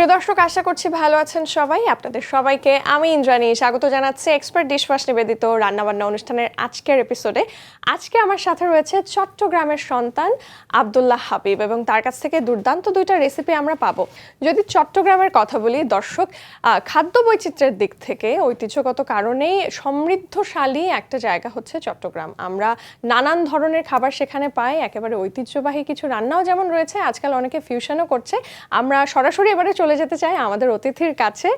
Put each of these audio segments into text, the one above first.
প্রিয় দর্শক, আশা করছি ভালো আছেন সবাই। আপনাদের সবাইকে আমি ইন্দ্রাণী স্বাগত জানাচ্ছি এক্সপার্ট ডিশওয়াশ নিবেদিত রান্নাবান্না অনুষ্ঠানের আজকের এপিসোডে। আজকে আমার সাথে রয়েছে চট্টগ্রামের সন্তান আব্দুল্লাহ হাবিব এবং তার কাছ থেকে দুর্দান্ত দুইটা রেসিপি আমরা পাবো। যদি চট্টগ্রামের কথা বলি দর্শক, খাদ্য বৈচিত্র্যের দিক থেকে ঐতিহ্যগত কারণেই সমৃদ্ধশালী একটা জায়গা হচ্ছে চট্টগ্রাম। আমরা নানান ধরনের খাবার সেখানে পাই, একেবারে ঐতিহ্যবাহী কিছু রান্নাও যেমন রয়েছে, আজকাল অনেকে ফিউশনও করছে। আমরা সরাসরি এবারে চলে যেতে চাই আমাদের অতিথির কাছে,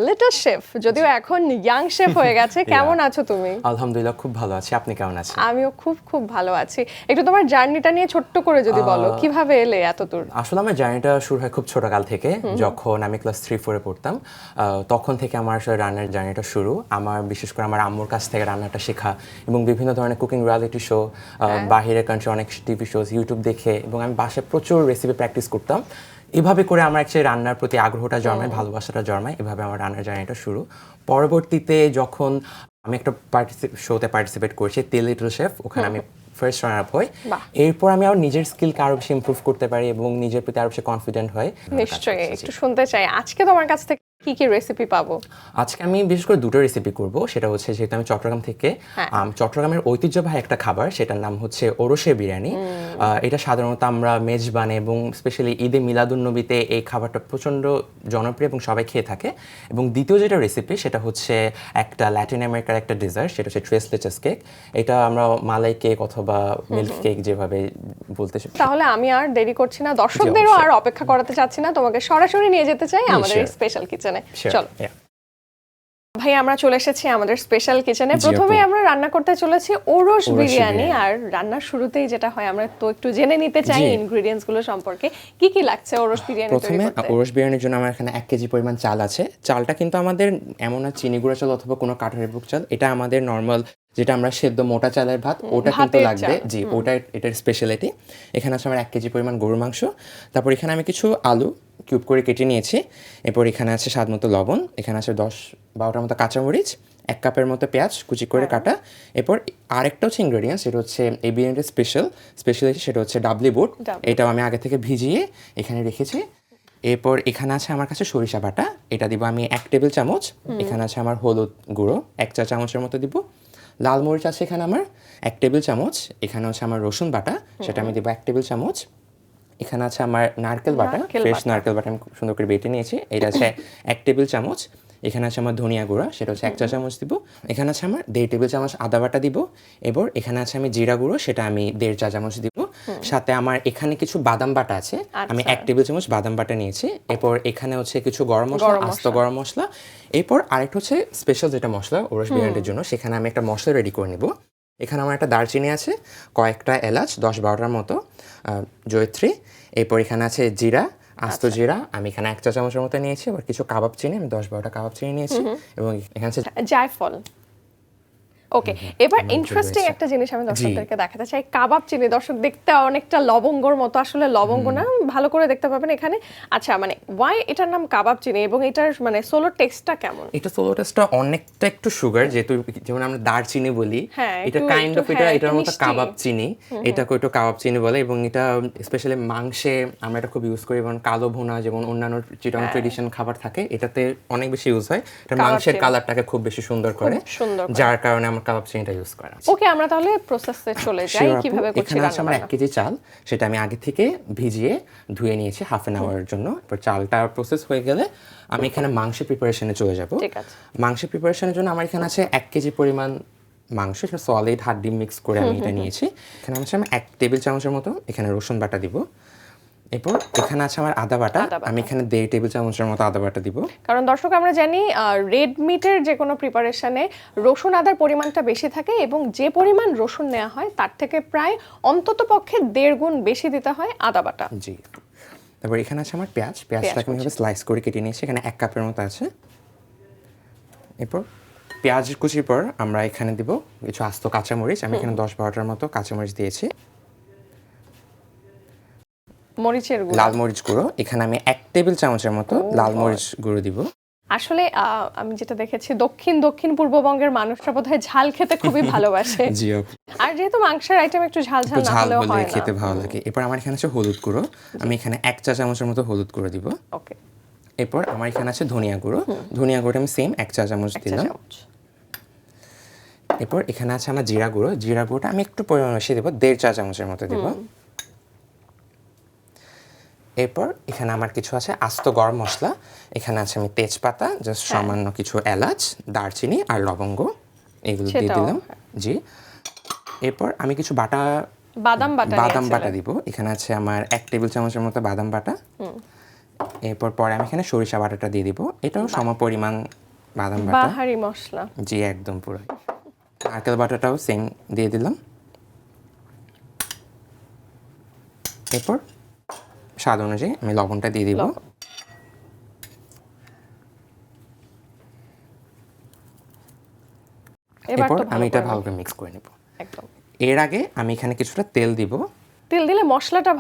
লিটল শেফ, যদিও এখন ইয়াং শেফ হয়ে গেছে। কেমন আছো তুমি? আলহামদুলিল্লাহ, খুব ভালো আছি। আপনি কেমন আছেন? আমিও খুব খুব ভালো আছি। একটু তোমার জার্নিটা নিয়ে ছোট্ট করে যদি বলো, কিভাবে এলে এত দূর? আসলে আমার জার্নিটা শুরু হয় খুব ছোটকাল থেকে। যখন আমি ক্লাস 3-4 পড়তাম, তখন থেকে আমার আসলে রান্নার জার্নিটা শুরু। আমার বিশেষ করে আমার আম্মুর কাছ থেকে রান্নাটা শেখা এবং বিভিন্ন ধরনের কুকিং রিয়ালিটি শো, বাহিরের কান্ট্রি অনেক টিভি শোজ, ইউটিউব দেখে, এবং আমি বাসায় প্রচুর রেসিপি প্র্যাকটিস করতাম। এভাবে করে আমার অ্যাকচুয়ালি রান্নার প্রতি আগ্রহটা জন্মায়, ভালোবাসাটা জন্মায়। এভাবে আমার রান্নার জার্নিটা শুরু। পরবর্তীতে যখন আমি একটা শোতে পার্টিসিপেট করেছি, দি লিটল শেফ, ওখানে আমি ফার্স্ট রানার আপ হই। এরপর আমি আমার নিজের স্কিলকে আরো বেশি ইমপ্রুভ করতে পারি এবং নিজের প্রতি আরো বেশি কনফিডেন্ট হই। নিশ্চয়ই একটু শুনতে চাই আজকে তোমার কাছ থেকে কি কি রেসিপি পাবো? আজকে আমি বিশেষ করে দুটো রেসিপি করব। সেটা হচ্ছে, যেহেতু আমি চট্টগ্রাম থেকে, চট্টগ্রামের ঐতিহ্যবাহী একটা খাবার, সেটার নাম হচ্ছে ওরসের বিরিয়ানি। এটা সাধারণত আমরা মেজবানে এবং স্পেশালি ঈদে মিলাদুন্নবীতে এই খাবারটা প্রচণ্ড জনপ্রিয় এবং সবাই খেয়ে থাকে। এবং দ্বিতীয় যেটা রেসিপি, সেটা হচ্ছে একটা ল্যাটিন আমেরিকার একটা ডেজার্ট, সেটা হচ্ছে ট্রেস লেচাস কেক। এটা আমরা মালাই কেক অথবা মিল্ক কেক যেভাবে বলতে চাই। তাহলে আমি আর দেরি করছি না, দর্শকদেরও আর অপেক্ষা করাতে চাচ্ছি না, তোমাকে সরাসরি নিয়ে যেতে চাই আমাদের স্পেশাল কিচেনে। চলো ভাই, আমরা চলে এসেছি আমাদের স্পেশাল কিচেনে। প্রথমে আমরা রান্না করতে চলেছি ওরস বিরিয়ানি। আর রান্নার শুরুতেই যেটা হয়, আমরা তো একটু জেনে নিতে চাই ইনগ্রেডিয়েন্টস গুলো সম্পর্কে। কি কি লাগছে ওরস বিরিয়ানি তৈরি করতে? প্রথমে ওরস বিরিয়ানির জন্য আমার এখানে 1 কেজি পরিমাণ চাল আছে। চালটা কিন্তু আমাদের এমন না চিনি গুঁড়া চাল অথবা কোনো কাঠের বুক চাল, এটা আমাদের নর্মাল যেটা আমরা সেদ্ধ মোটা চালের ভাত, ওটা কিন্তু লাগবে। জি, ওটা এটার স্পেশালিটি। এখানে আছে আমার 1 কেজি পরিমাণ গরুর মাংস। তারপর এখানে আমি কিছু আলু কিউব করে কেটে নিয়েছি। এরপর এখানে আছে স্বাদ মতো লবণ। এখানে আছে 10-12টার মতো কাঁচামরিচ, 1 কাপের মতো পেঁয়াজ কুচি করে কাটা। এরপর আরেকটা হচ্ছে ইনগ্রেডিয়েন্টস, সেটা হচ্ছে এই বিরিয়ানির স্পেশালিটি, সেটা হচ্ছে ডাবলি বুট। এটাও আমি আগে থেকে ভিজিয়ে এখানে রেখেছি। এরপর এখানে আছে আমার কাছে সরিষা বাটা, এটা দিব আমি 1 টেবিল চামচ। এখানে আছে আমার হলুদ গুঁড়ো 1 চা চামচের মতো দিব। লাল মরিচ আছে এখানে আমার 1 টেবিল চামচ। এখানে হচ্ছে আমার রসুন বাটা, সেটা আমি দেবো 1 টেবিল চামচ। এখানে আছে আমার নারকেল বাটা, ফ্রেশ নারকেল বাটা আমি সুন্দর করে বেটে নিয়েছি, এটা আছে 1 টেবিল চামচ। এখানে আছে আমার ধনিয়া গুঁড়া, সেটা হচ্ছে 1 চা চামচ দিব। এখানে আছে আমার 1.5 টেবিল চামচ আদা বাটা দিব। এবার এখানে আছে আমি জিরা গুঁড়ো, সেটা আমি 1.5 চা চামচ দিব। সাথে আমার এখানে কিছু বাদাম বাটা আছে, আমি 1 টেবিল চামচ বাদাম বাটা নিয়েছি। এরপর এখানে হচ্ছে কিছু গরম মশলা, আস্ত গরম মশলা। এরপর আরেকটা হচ্ছে স্পেশাল যেটা মশলা ওরস বিরিয়ানির জন্য, সেখানে আমি একটা মশলা রেডি করে নিব। এখানে আমার একটা দারচিনি আছে, কয়েকটা এলাচ 10-12টার মতো, জয়ত্রী। এরপর এখানে আছে জিরা, আস্ত জিরা আমি এখানে 1 চা চামচের মতো নিয়েছি। এবার কিছু কাবাব চিনি, আমি 10-12টা কাবাব চিনি নিয়েছি। এবং এখানে আছে জায়ফল। ওকে, এবার ইন্টারেস্টিং একটা জিনিস আমি দর্শকদেরকে দেখাতে চাই। কাবাব চিনি, দর্শক দেখতে অনেকটা লবঙ্গর মতো, আসলে লবঙ্গ না, ভালো করে দেখতে পাবেন এখানে। আচ্ছা, মানে ওয়াই এটার নাম কাবাব চিনি এবং এটার মানে সোলো টেস্টটা কেমন? এটা সোলো টেস্টটা অনেকটা একটু সুগার, যেহেতু যেমন আমরা দারচিনি বলি, এটা কাইন্ড অফ এটার মতো কাবাব চিনি, এটাকে একটু কাবাব চিনি বলে। এবং এটা স্পেশালি মাংসে আমরা এটা খুব ইউজ করি, এবং কালো ভুনা যেমন অন্যান্য চিটাং ট্রেডিশন খাবার থাকে, এটাতে অনেক বেশি ইউজ হয়। এটা মাংসের কালারটাকে খুব বেশি সুন্দর করে, যার কারণে আমরা কাবাব চিনিটা ইউজ করা। ওকে, আমরা তাহলে প্রসেসে চলে যাই কিভাবে করছি। এখানে আছে আমার 1 কেজি চাল, সেটা আমি আগে থেকে ভিজিয়ে ধুয়ে নিয়েছি হাফ অ্যান আওয়ারের জন্য। এরপর চালটা প্রসেস হয়ে গেলে আমি এখানে মাংসের প্রিপারেশনে চলে যাব। মাংসের প্রিপারেশনের জন্য আমার এখানে আছে 1 কেজি পরিমাণ মাংস, সেটা সলিড হাড্ডি মিক্স করে আমি এটা নিয়েছি। এখানে আছে আমি 1 টেবিল চামচের মতো এখানে রসুন বাটা দিব। এরপর এখানে আছে আমার আদা বাটা, আমি এখানে 1.5 টেবিল চামচের মতো আদা বাটা দিব। কারণ দর্শক, আমরা জানি রেড মিটের যে কোনো প্রিপারেশনে রসুন আদার পরিমাণটা বেশি থাকে, এবং যে পরিমাণ রসুন নেওয়া হয় তার থেকে প্রায় অন্তত পক্ষে 1.5 গুণ বেশি দিতে হয় আদা বাটা। জি। তারপর এখানে আছে আমার পেঁয়াজটাকে আমি স্লাইস করে কেটে নিয়েছি, এখানে 1 কাপের মতো আছে। এরপর পেঁয়াজ কুচির পর আমরা এখানে দিব কিছু আস্ত কাঁচামরিচ, আমি এখানে 10-12টার মতো কাঁচামরিচ দিয়েছি। মরিচের গুঁড়ো, লাল মরিচ গুঁড়ো, এখানে আমি 1 টেবিল চামচের মতো লাল মরিচ গুঁড়ো দিব। আসলে আমি যেটা দেখেছি, দক্ষিণ পূর্ববঙ্গের মানুষরা বোধহয় ঝাল খেতে খুবই ভালোবাসে। জি, আর যেহেতু মাংসের আইটেম একটু ঝাল না হলেও হয় না, খেতে ভালো লাগে। এরপর আমার এখানে আছে হলুদ গুঁড়ো, আমি এখানে 1 চা চামচের মতো হলুদ গুঁড়ো দিব। ওকে। এরপর আমার এখানে আছে ধনিয়া গুঁড়ো। ধনিয়া গুঁড়োটা আমি সেম 1 চা চামচ 1 চা দিলাম। চামচ। এরপর এখানে আছে আমার জিরা গুঁড়ো। জিরা গুঁড়োটা আমি একটু পরিমাণ বেশি দেবো, 1.5 চা চামচের মতো দেব। এরপর এখানে আমার কিছু আছে আস্ত গরম মশলা। এখানে আছে আমি তেজপাতা, জাস্ট সামান্য কিছু এলাচ, দারচিনি আর লবঙ্গ, এগুলো দিয়ে সেটাও, দিলাম। জি। এরপর আমি কিছু বাদাম বাটা বাটা দিব। এখানে আছে আমার 1 টেবিল চামচের মতো বাদাম বাটা। এরপর পরে আমি এখানে সরিষা বাটাটা দিয়ে দিব, এটাও সমপরিমাণ বাদাম বাটা। বাহারি মশলা। জি, একদম পুরো। নারকেল বাটাটাও সেম দিয়ে দিলাম। এরপর স্বাদ অনুযায়ী আমি লবণটা দিয়ে দিব। এরপর আমি এটা ভালো করে মিক্স করে নেব। একদম। এর আগে আমি এখানে কিছুটা তেল দিব। তেল দিলে মশলাটা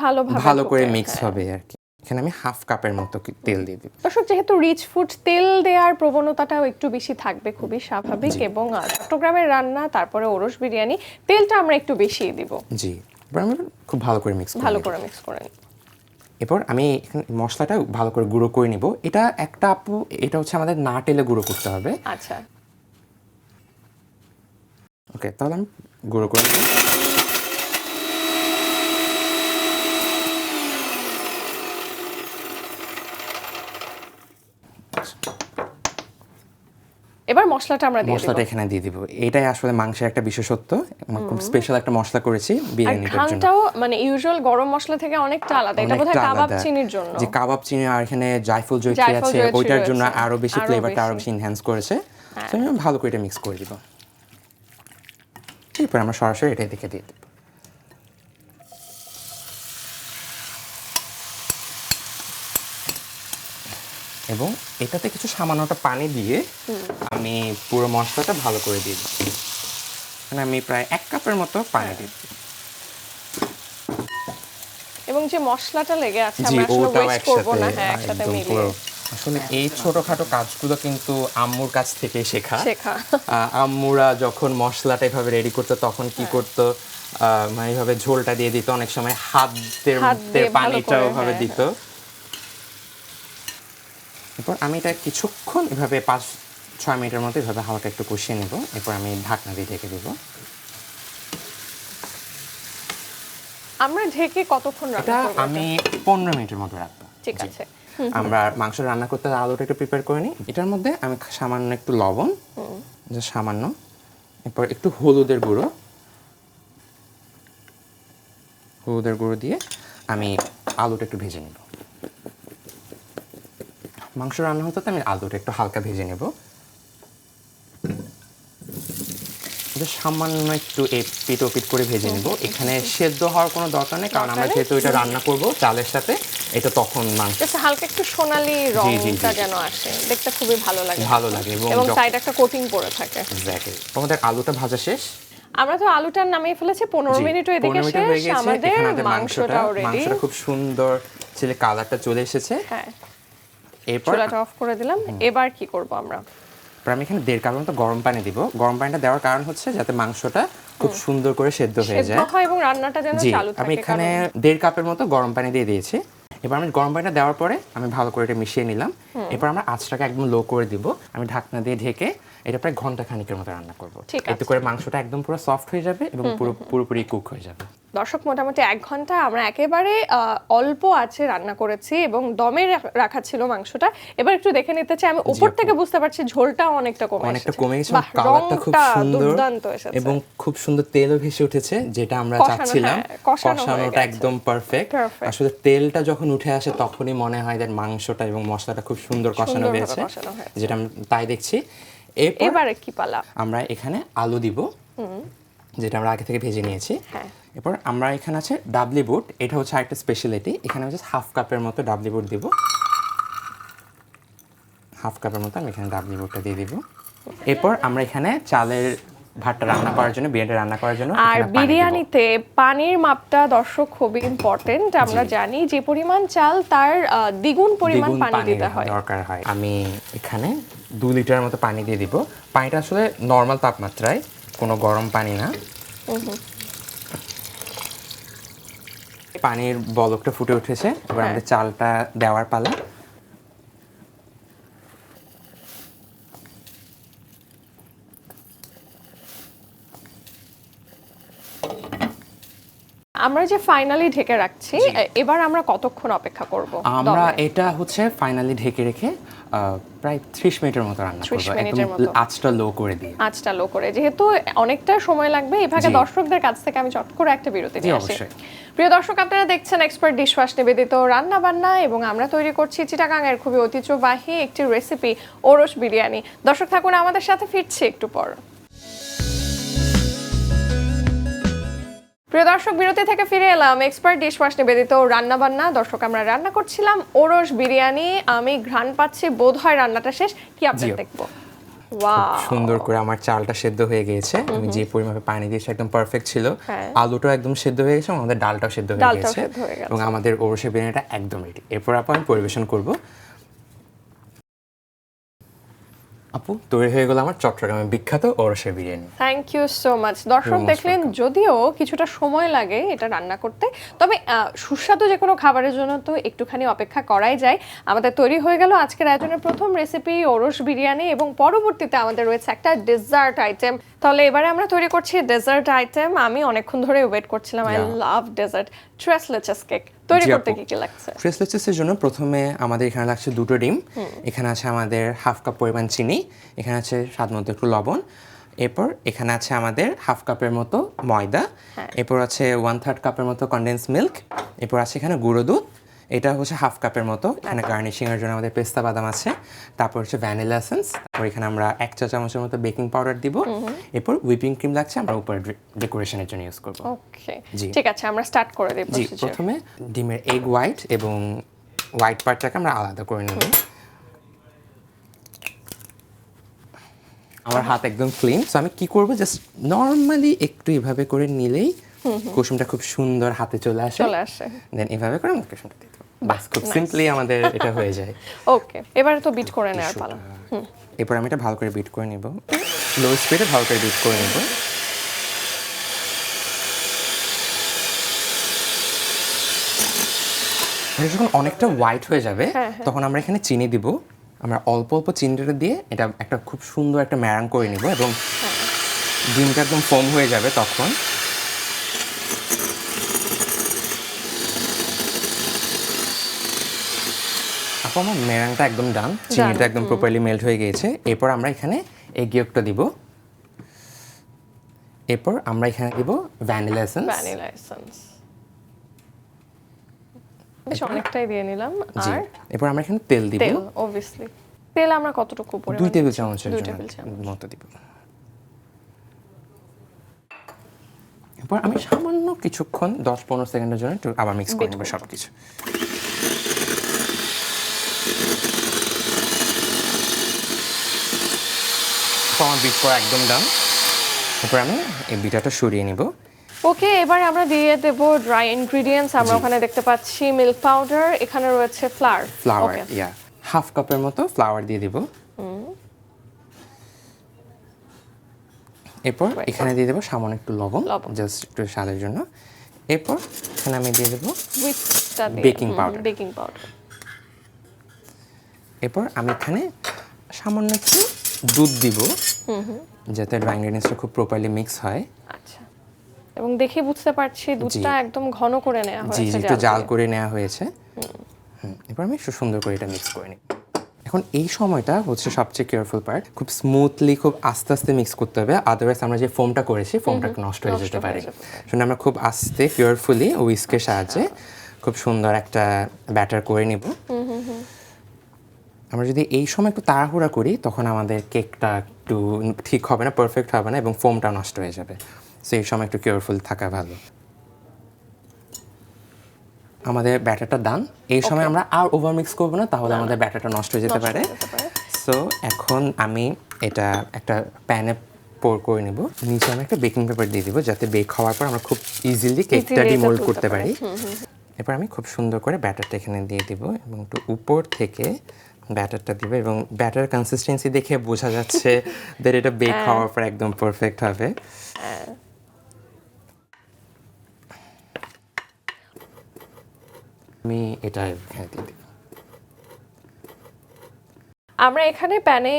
ভালো করে মিক্স হবে আর কি। এখানে আমি 1/2 কাপের মতো তেল দিয়ে দিব। দর্শক, যেহেতু রিচ ফুড, তেল দেওয়ার প্রবণতাটাও একটু বেশি থাকবে, খুবই স্বাভাবিক। এবং চট্টগ্রামের রান্না, তারপরে ওরস বিরিয়ানি, তেলটা আমরা একটু বেশিই দিব। জি। এবার আমি খুব ভালো করে মিক্স করে নিই। এরপর আমি এখানে মশলাটা ভালো করে গুঁড়ো করে নিব। এটা একটা আপু, এটা হচ্ছে আমাদের না টেলে গুঁড়ো করতে হবে। আচ্ছা। ওকে, তাহলে আমি গুঁড়ো করে নিব। এবার মশলাটা আমরা দিয়ে দেব। মশলাটা এখানে দিয়ে দিব। এটাই আসলে মাংসের একটা বিশেষত্ব। খুব স্পেশাল একটা মশলা করেছি বিরিয়ানিটার জন্য। ঘ্রাণটাও মানে ইউজুয়াল গরম মশলা থেকে অনেকটা আলাদা। এটা বোধহয় কাবাব চিনির জন্য। যে কাবাব চিনি, আর এখানে জায়ফল জয়ত্রী আছে, ওইটার জন্য আরো বেশি ফ্লেভারটা আরো বেশি এনহ্যান্স করেছে। তো আমি ভালো করে এটা মিক্স করে দিব। এরপর আমরা সরাসরি এটা দিকে দিয়ে দেব। এবং এটাতে কিছু সামান্যটা পানি দিয়ে আমি পুরো মশলাটা ভালো করে দিয়ে দিচ্ছি। মানে আমি প্রায় 1 কাপের মতো পানি দিচ্ছি। এবং যে মশলাটা লেগে আছে আমরা আসলে ওয়েস্ট করব না। হ্যাঁ, একসাথে মিলিয়ে। আসলে এই ছোটখাটো কাজগুলো কিন্তু আম্মুর কাছ থেকে শেখা। শেখা। আম্মুরা যখন মশলাটা এভাবে রেডি করতো তখন কি করতো, মানে এইভাবে ঝোলটা দিয়ে দিত, অনেক সময় হাতের পানিটা ওভাবে দিত। এরপর আমি এটা কিছুক্ষণ এভাবে 5-6 মিনিটের মতো এভাবে হালকা একটু কষিয়ে নেব। এরপর আমি ঢাকনা দিয়ে ঢেকে দেব। আমরা ঢেকে কতক্ষণ রান্না করব? আমি 15 মিনিটের মতো রাখবো। ঠিক আছে। আমরা মাংস রান্না করতে আলুটা একটু প্রিপেয়ার করে নিই। এটার মধ্যে আমি সামান্য একটু লবণ, জাস্ট সামান্য, এরপর একটু হলুদের গুঁড়ো দিয়ে আমি আলুটা একটু ভেজে নেব। মাংস রান্না হতে আমি আলুটা একটু হালকা ভেজে নেব। সামান্য একটু এপিট ওপিট করে ভেজে নেব। এখানে সেদ্ধ হওয়ার কোনো দরকার নেই, কারণ আমরা যেহেতু এটা রান্না করব চালের সাথে, এটা তখন মাংস হালকা একটু সোনালী রংটা যেন আসে, দেখতে খুবই ভালো লাগে। এবং সাইডে একটা কোটিং পড়ে থাকে। এক্স্যাক্টলি। আমাদের আলুটা ভাজা শেষ। আমরা তো আলুটা নামিয়ে ফেলেছি, 15 মিনিটও এদিকে শেষ। আমাদের মাংসটাও রেডি। মাংসটা খুব সুন্দর ছেলে কালারটা চলে এসেছে। হ্যাঁ। এরপর চুলাটা অফ করে দিলাম। এবার কি করব আমরা? আমি এখানে 1.5 কাপ মতো গরম পানি দিব। গরম পানিটা দেওয়ার কারণ হচ্ছে যাতে মাংসটা খুব সুন্দর করে সেদ্ধ হয়ে যায় এবং রান্নাটা যেন চালু থাকে। আমি এখানে 1.5 কাপের মতো গরম পানি দিয়ে দিয়েছি। এবার আমি গরম পানিটা দেওয়ার পরে আমি ভালো করে এটা মিশিয়ে নিলাম। এরপর আমরা আঁচটাকে একদম লো করে দিব। আমি ঢাকনা দিয়ে ঢেকে এটা প্রায় ঘন্টা খানিকের মতো রান্না করব। এতে করে মাংসটা একদম পুরো সফট হয়ে যাবে এবং পুরোপুরি কুক হয়ে যাবে। দর্শক, মোটামুটি 1 ঘন্টা আমরা একেবারে অল্প আঁচে রান্না করেছি এবং দমে রাখা ছিল মাংসটা। এবার একটু দেখে নিতে চাই। আমি উপর থেকে বুঝতে পারছি ঝোলটাও অনেকটা কমে গেছে। কালারটা খুব সুন্দর এবং খুব সুন্দর তেলও ভেসে উঠেছে, যেটা আমরা চাচ্ছিলাম। কষানোটা একদম পারফেক্ট। আসলে তেলটা যখন উঠে আসে তখনই মনে হয় যে মাংসটা এবং মশলাটা খুব সুন্দর কষানো হয়েছে, যেটা আমরা তাই দেখছি। এবারে কি পালা? আমরা এখানে আলু দিব, যেটা আমরা আগে থেকে ভেজে নিয়েছি। এরপর আমরা এখানে আছে ডাবলি বুট। এটা হচ্ছে আরেকটা স্পেশালিটি। এখানে হচ্ছে 1/2 কাপের মতো ডাবলি বুট দিব। 1/2 কাপের মতো আমি এখানে ডাবলি বুটটা দিয়ে দিব। এরপর আমরা এখানে চালের ভাতটা রান্না করার জন্য, বিরিয়ানি রান্না করার জন্য, আর বিরিয়ানিতে পানির মাপটা দর্শক খুবই ইম্পর্টেন্ট। আমরা জানি যে পরিমাণ চাল তার দ্বিগুণ পরিমাণ পানি দিতে হয়, দরকার হয়। আমি এখানে 2 লিটারের মতো পানি দিয়ে দিব। পানিটা আসলে নরমাল তাপমাত্রায়, কোনো গরম পানি না। পানির বলকটা ফুটে উঠেছে। এবার আমাদের চালটা দেওয়ার পালা। আমরা যে ফাইনালি ঢেকে রাখছি, এবার আমরা কতক্ষণ অপেক্ষা করব? আমরা এটা হচ্ছে ফাইনালি ঢেকে রেখে প্রায় 30 মিনিটের মতো রান্না করব, 30 একদম মিনিটের মতো। আঁচটা লো করে দিয়ে। আঁচটা লো করে, যেহেতু অনেকটা সময় লাগবে এই ভাগে জি। দর্শকদের কাছ থেকে আমি চট করে একটা বিরতি জি, নিয়ে আসি। অবশ্যই। প্রিয় দর্শক, আপনারা দেখছেন এক্সপার্ট ডিশওয়াশ নিবেদিত রান্না বান্না, এবং আমরা তৈরি করছি চিটাগাং এর খুবই ঐতিহ্যবাহী একটি রেসিপি, ওরস বিরিয়ানি। দর্শক থাকুন আমাদের সাথে, ফিরছি একটু পর। প্রিয় দর্শক, বিরতি থেকে ফিরে এলাম এক্সপার্ট ডিশওয়াশ নিবেদিত রান্না বান্না। দর্শক, আমরা রান্না করছিলাম ওরস বিরিয়ানি। আমি ঘ্রাণ পাচ্ছি, বোধ হয় রান্নাটা শেষ। কি আপডেট জি। দেখবো? খুব ওয়াও, সুন্দর করে আমার চালটা সেদ্ধ হয়ে গিয়েছে, আমি যে পরিমাপে পানি দিয়েছি একদম পারফেক্ট ছিল। হ্যাঁ। আলুটাও একদম সেদ্ধ হয়ে গেছে, এবং আমাদের ডালটাও সেদ্ধ হয়ে ডালটাও গেছে, সেদ্ধ হয়ে গেছে। এবং আমাদের ওরসের বিরিয়ানিটা একদম রেডি। এরপর আপু আমি পরিবেশন করব। আপু, তৈরি হয়ে গেল আমার চট্টগ্রামের বিখ্যাত ওরসের biryani. Thank you so much. দর্শক most দেখলেন, যদিও কিছুটা সময় লাগে এটা রান্না করতে, তবে সুস্বাদু যে কোনো খাবারের জন্য তো একটুখানি অপেক্ষা করাই যায়। আমাদের তৈরি হয়ে গেল আজকের আয়োজনের প্রথম রেসিপি ওরস বিরিয়ানি, এবং পরবর্তীতে আমাদের রয়েছে একটা ডেজার্ট আইটেম। তাহলে এবারে আমরা তৈরি করছি ডেজার্ট আইটেম। আমি অনেকক্ষণ ধরে ওয়েট করছিলাম, I Yeah. Love dessert. Tres leches cake তৈরি জি করতে আপু। কি লাগছে? ফ্রেশ লেচাসের জন্য প্রথমে আমাদের এখানে লাগছে 2টো ডিম, এখানে আছে আমাদের হাফ কাপ পরিমাণ চিনি, এখানে আছে স্বাদ মতো একটু লবণ, এরপর এখানে আছে আমাদের হাফ কাপের মতো ময়দা, এরপর আছে 1/3 কাপের মতো কনডেন্স মিল্ক, এরপর আছে এখানে গুঁড়ো দুধ, এটা হচ্ছে হাফ কাপের মতো। এখানে গার্নিশিং এর জন্য আমাদের পেস্তা বাদাম আছে, তারপর হচ্ছে ভ্যানিলা এসেন্স, তারপর এখানে আমরা 1 চা চামচের মতো বেকিং পাউডার দিব, এরপর হুইপিং ক্রিম লাগছে, আমরা উপরে ডেকোরেশনের জন্য ইউজ করব। ওকে, জি। ঠিক আছে, আমরা স্টার্ট করে দেব। জি, প্রথমে ডিমের এগ হোয়াইট এবং হোয়াইট পার্টটাকে আমরা আলাদা করে নেব। আমার হাত একদম ক্লিন, সো আমি কি করব, জাস্ট নর্মালি একটু এভাবে করে নিলেই কুসুমটা খুব সুন্দর হাতে চলে আসে। দেন এভাবে করে আমরা কুসুমটা দিতে বাস, খুব সিম্পলি আমাদের এটা হয়ে যায়। ওকে, এবারে তো বিট করে নেওয়ার পালা। এরপর আমি এটা ভালো করে বিট করে নেব, লো স্পিডে ভালো করে বিট করে নেব। এটা যখন অনেকটা হোয়াইট হয়ে যাবে, তখন আমরা এখানে চিনি দিব। আমরা অল্প অল্প চিনিটা দিয়ে এটা একটা খুব সুন্দর একটা ম্যারাং করে নিব, এবং ডিমটা একদম ফোম হয়ে যাবে তখন। আপু, আমার ম্যারাংটা একদম ডান, চিনিটা একদম প্রপারলি মেল্ট হয়ে গিয়েছে। এরপর আমরা এখানে এগ ইয়কটা দিব, এরপর আমরা এখানে দিব ভ্যানিলা এসেন্স। বেশ অনেকটাই দিয়ে নিলাম। জি, আর এরপর আমরা এখানে তেল দিব। তেল, অবভিয়াসলি তেল আমরা কতটুকু পরিমাণ? 2 টেবিল চামচের 2 টেবিল চামচ মতো দিব। এরপর আমি সামান্য কিছুক্ষণ 10-15 সেকেন্ডের জন্য একটু আবার মিক্স করে নেব সব কিছু। আমার বিট করা একদম ডান। এরপর আমি এই বিটাটা সরিয়ে নিব। ওকে, এবারে আমরা দিয়ে দেব ড্রাই ইনগ্রেডিয়েন্টস। আমরা ওখানে দেখতে পাচ্ছি মিল্ক পাউডার, এখানে রয়েছে ফ্লাওয়ার, হাফ কাপের মতো ফ্লাওয়ার দিয়ে দিব। এরপর এখানে দিয়ে দেবো সামান্য একটু লবণ, জাস্ট একটু স্বাদের জন্য। এরপর এখানে আমি দিয়ে দেবো বেকিং পাউডার। এরপর আমি এখানে সামান্য একটু দুধ দিব, যাতে ড্রাই ইনগ্রেডিয়েন্টসটা খুব প্রপারলি মিক্স হয়। আচ্ছা, এবং দেখে বুঝতে পারছি দুধটা একদম ঘন করে নেওয়া হয়েছে। জি, একটু জাল করে নেওয়া হয়েছে। এরপর আমি সুন্দর করে এটা মিক্স করে নিই। এখন এই সময়টা হচ্ছে সবচেয়ে কেয়ারফুল পার্ট, খুব স্মুথলি খুব আস্তে আস্তে মিক্স করতে হবে, আদারওয়াইজ আমরা যে ফোমটা করেছি ফোমটা নষ্ট হয়ে যেতে পারে। শুনে আমরা খুব আস্তে কেয়ারফুলি হুইস্কের সাহায্যে খুব সুন্দর একটা ব্যাটার করে নিব। আমরা যদি এই সময় একটু তাড়াহুড়া করি, তখন আমাদের কেকটা একটু ঠিক হবে না, পারফেক্ট হবে না, এবং ফোমটা নষ্ট হয়ে যাবে। সো এই সময় একটু কেয়ারফুল থাকা ভালো। আমাদের ব্যাটারটা ডান। এই সময় আমরা আর ওভার মিক্স করবো না, তাহলে আমাদের ব্যাটারটা নষ্ট হয়ে যেতে পারে। সো এখন আমি এটা একটা প্যানে পোর করে নেব। নিচে আমি একটা বেকিং পেপার দিয়ে দিব, যাতে বেক হওয়ার পর আমরা খুব ইজিলি কেকটা ডিমোল্ড করতে পারি। এরপর আমি খুব সুন্দর করে ব্যাটারটা এখানে দিয়ে দিব, এবং একটু উপর থেকে ব্যাটারটা দিব, এবং ব্যাটার কনসিস্টেন্সি দেখে বোঝা যাচ্ছে যে এটা বেক হওয়ার পর একদম পারফেক্ট হবে। আমি এটা এখানে দিয়ে দিব। আমরা এখানে প্যানে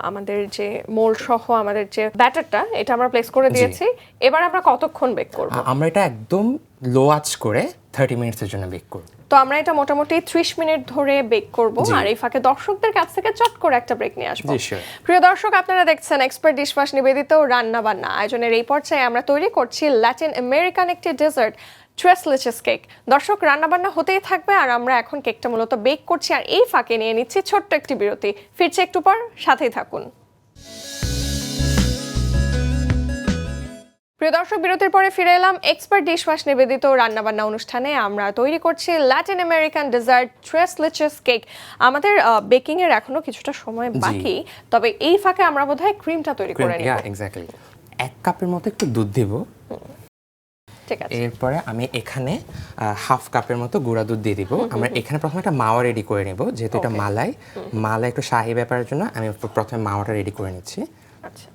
আমাদের যে মোল্ড সহ আমাদের যে ব্যাটারটা এটা আমরা প্লেস করে দিয়েছি। এবার আমরা কতক্ষণ বেক করব? আমরা এটা একদম লো আঁচ করে 30 মিনিটসের জন্য বেক করব। তো আমরা এটা মোটামুটি 30 মিনিট ধরে বেক করব, আর এই ফাঁকে দর্শকদের কাছ থেকে চট করে একটা ব্রেক নিয়ে আসবো। প্রিয় দর্শক, আপনারা দেখছেন এক্সপার্ট ডিশওয়াশ নিবেদিত রান্না বান্না আয়োজনের এই পর্যায়ে আমরা তৈরি করছি ল্যাটিন আমেরিকান একটি ডেজার্ট, ট্রেস লেচেস কেক। দর্শক, রান্নাবান্না হতেই থাকবে আর আমরা এখন কেকটা মূলত বেক করছি, আর এই ফাঁকে নিয়ে নিচ্ছি ছোট্ট একটি বিরতি। ফিরছে একটু পর, সাথেই থাকুন। প্রিয় দর্শক, বিরতির পরে ফিরে এলাম এক্সপার্ট ডিশওয়াশ নিবেদিত রান্নাবান্না অনুষ্ঠানে। আমরা তৈরি করছি Latin American dessert tres leches cake. আমাদের বেকিং এর এখনো কিছুটা সময় বাকি, তবে এই ফাঁকে আমরা বোধহয় ক্রিমটা তৈরি করে নিব। এক্স্যাক্টলি 1 কাপের মতো একটু দুধ দিব। ঠিক আছে। এরপরে আমি এখানে হাফ কাপের মতো গুঁড়া দুধ দিয়ে দিব। আমরা এখানে প্রথমে একটা মাওয়া রেডি করে নেব, যেহেতু এটা মালাই একটু শাহী ব্যাপারের জন্য আমি প্রথমে মাওয়াটা রেডি করে নিচ্ছি। আচ্ছা,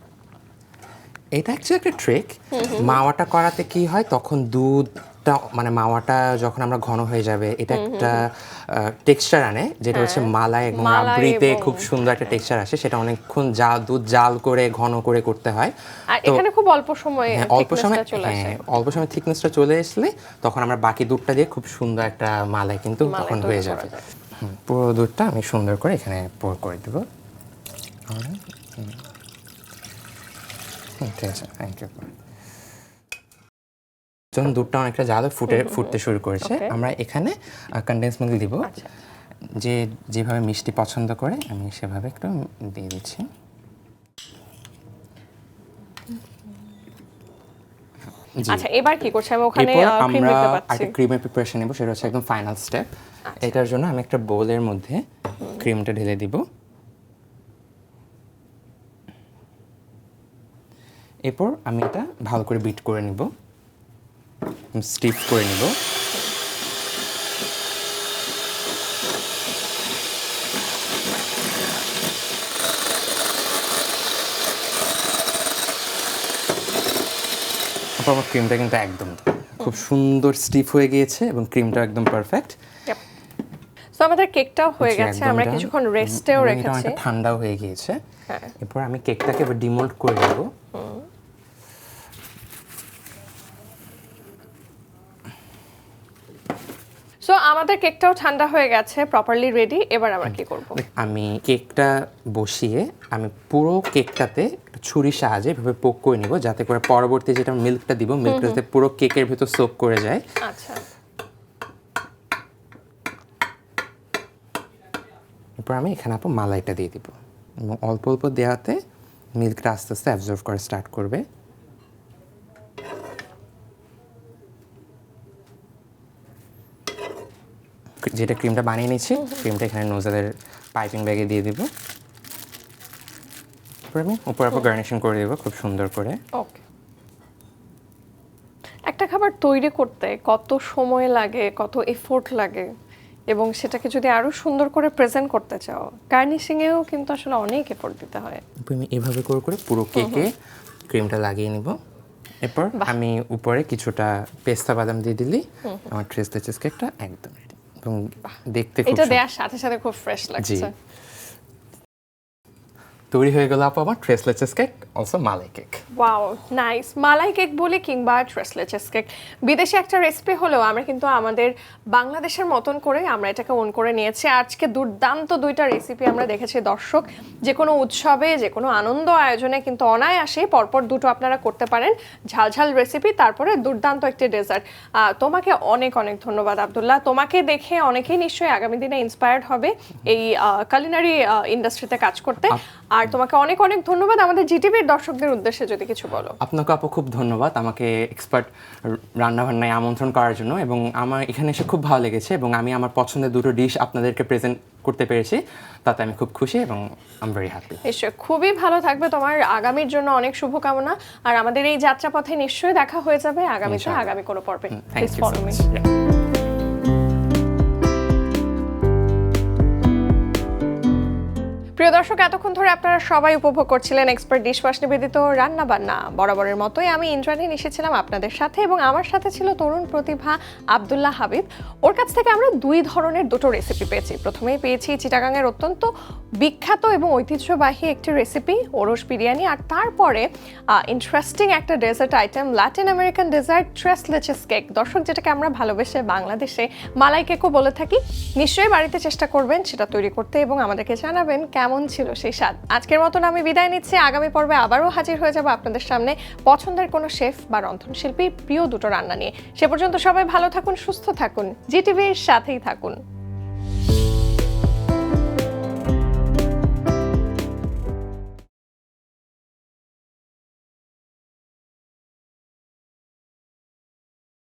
এটা অ্যাকচুয়ালি একটা ট্রিক। মাওয়াটা করাতে কি হয়, তখন দুধটা মানে মাওয়াটা যখন আমরা ঘন হয়ে যাবে, এটা একটা টেক্সচার আনে, যেটা হচ্ছে মালাই এবং রাবড়িতে খুব সুন্দর একটা টেক্সচার আসে। সেটা অনেকক্ষণ দুধ জাল করে ঘন করে করতে হয়। আর এখানে খুব অল্প সময়ে অল্প সময় থিকনেসটা চলে আসলে তখন আমরা বাকি দুধটা দিয়ে খুব সুন্দর একটা মালাই কিন্তু তখন হয়ে যাবে। পুরো দুধটা আমি সুন্দর করে এখানে পোর করে দেবো। ঠিক আছে, থ্যাংক ইউ। যখন দুধটা অনেকটা জাল ফুটতে শুরু করেছে, আমরা এখানে কনডেন্স মিল্ক দিব। যেভাবে মিষ্টি পছন্দ করে আমি সেভাবে একটু দিয়ে দিচ্ছি। আচ্ছা, এবার কি করছি? আমি ওখানে ক্রিম দিতে পাচ্ছি। একটা ক্রিমের প্রিপারেশন নেব, সেটা হচ্ছে একদম ফাইনাল স্টেপ। এটার জন্য আমি একটা বোলের মধ্যে ক্রিমটা ঢেলে দিব। এরপর আমি এটা ভালো করে বিট করে নিব, স্টিফ করে নিব। আমার ক্রিমটা কিন্তু একদম খুব সুন্দর স্টিফ হয়ে গিয়েছে এবং ক্রিমটা একদম পারফেক্ট। সো আমাদের কেকটাও হয়ে গেছে, আমরা কিছুক্ষণ রেস্টেও রেখেছি, এটা ঠান্ডাও হয়ে গিয়েছে। এরপর আমি কেকটাকে এবার ডিমোল্ড করে দেব। সো আমাদের কেকটাও ঠান্ডা হয়ে গেছে, প্রপারলি রেডি। এবার আমরা কি করব? আমি কেকটা বসিয়ে আমি পুরো কেকটাতে ছুরির সাহায্যে এভাবে পোক করে নিব, যাতে করে পরবর্তী যেটা মিল্কটা দিব, মিল্কটা যাতে পুরো কেকের ভিতর সোক করে যায়। আচ্ছা, এরপর আমি এখানে মালাইটা দিয়ে দিব এবং অল্প অল্প দেওয়াতে মিল্কটা আস্তে আস্তে অ্যাবজর্ব করা স্টার্ট করবে। যেটা ক্রিমটা বানিয়ে নিচ্ছি, ক্রিমটা এখানে নোজেলের পাইপিং ব্যাগে দিয়ে দিব। আমি উপর গার্নিশিং করে দেবো খুব সুন্দর করে। ওকে। একটা খাবার তৈরি করতে কত সময় লাগে, কত এফোর্ট লাগে, এবং সেটাকে যদি আরো সুন্দর করে প্রেজেন্ট করতে চাও, গার্নিশিং এও কিন্তু আসলে অনেক এফোর্ট দিতে হয়। আমি এভাবে করে পুরো কেকে ক্রিমটা লাগিয়ে নিব। এরপর আমি উপরে কিছুটা পেস্তা বাদাম দিয়ে দিলি আমার ট্রেস লেচেস কেকটা একদম রেডি। এবং দেখতে খুব এটা দেওয়ার সাথে সাথে খুব ফ্রেশ লাগছে। তৈরি হয়ে গেল আমার tres leches cake, also malai cake. Wow, nice. Malai cake বলি কিংবা ট্রেস লেচেস কেক, বিদেশি একটা রেসিপি হলেও আমরা কিন্তু আমাদের বাংলাদেশের মতন করে আমরা এটাকে ওন করে নিয়েছি। আজকে দুর্দান্ত দুইটা রেসিপি আমরা দেখেছি দর্শক। যে কোনো উৎসবে, যে কোনো আনন্দ আয়োজনে কিন্তু অনায়াসে পরপর দুটো আপনারা করতে পারেন, ঝালঝাল রেসিপি, তারপরে দুর্দান্ত একটি ডেজার্ট। তোমাকে অনেক অনেক ধন্যবাদ আব্দুল্লাহ। তোমাকে দেখে অনেকেই নিশ্চয়ই আগামী দিনে ইন্সপায়ার্ড হবে এই কুলিনারি ইন্ডাস্ট্রিতে কাজ করতে। আর তোমাকে অনেক অনেক ধন্যবাদ। আমাদের জিটিভির দর্শকদের উদ্দেশ্যে যদি কিছু বলো। আপনাকে আপু খুব ধন্যবাদ আমাকে এক্সপার্ট রান্নাবান্নায় আমন্ত্রণ করার জন্য, এবং আমার এখানে এসে খুব ভালো লেগেছে এবং আমি আমার পছন্দের দুটো ডিশ আপনাদেরকে প্রেজেন্ট করতে পেরেছি, তাতে আমি খুব খুশি এবং আই এম ভেরি হ্যাপি। নিশ্চয়ই, খুবই ভালো থাকবে। তোমার আগামীর জন্য অনেক শুভকামনা। আর আমাদের এই যাত্রাপথে নিশ্চয়ই দেখা হয়ে যাবে আগামী কোনো পর্বে। Please follow me. প্রিয় দর্শক, এতক্ষণ ধরে আপনারা সবাই উপভোগ করছিলেন এক্সপার্ট ডিশওয়াশ নিবেদিত রান্না বান্না। বরাবরের মতোই আমি ইন্দ্রাণী এসেছিলাম আপনাদের সাথে, এবং আমার সাথে ছিল তরুণ প্রতিভা আব্দুল্লাহ হাবিব। ওর কাছ থেকে আমরা দুই ধরনের দুটো রেসিপি পেয়েছি। প্রথমেই পেয়েছি চিটাগাংয়ের অত্যন্ত বিখ্যাত এবং ঐতিহ্যবাহী একটি রেসিপি, ওরস বিরিয়ানি, আর তারপরে ইন্টারেস্টিং একটা dessert item, Latin American dessert tres leches cake. দর্শক, যেটাকে আমরা ভালোবেসে বাংলাদেশে মালাই কেকও বলে থাকি। নিশ্চয়ই বাড়িতে চেষ্টা করবেন সেটা তৈরি করতে এবং আমাদেরকে জানাবেন কেমন ছিল সেই স্বাদ। আজকের মতন আমি বিদায় নিচ্ছি। আগামী পর্বে আবারও হাজির হয়ে যাব আপনাদের সামনে পছন্দের কোনো শেফ বা রন্ধনশিল্পীর প্রিয় দুটো রান্না নিয়ে। সে পর্যন্ত সবাই ভালো থাকুন, সুস্থ থাকুন, জিটিভির সাথেই থাকুন।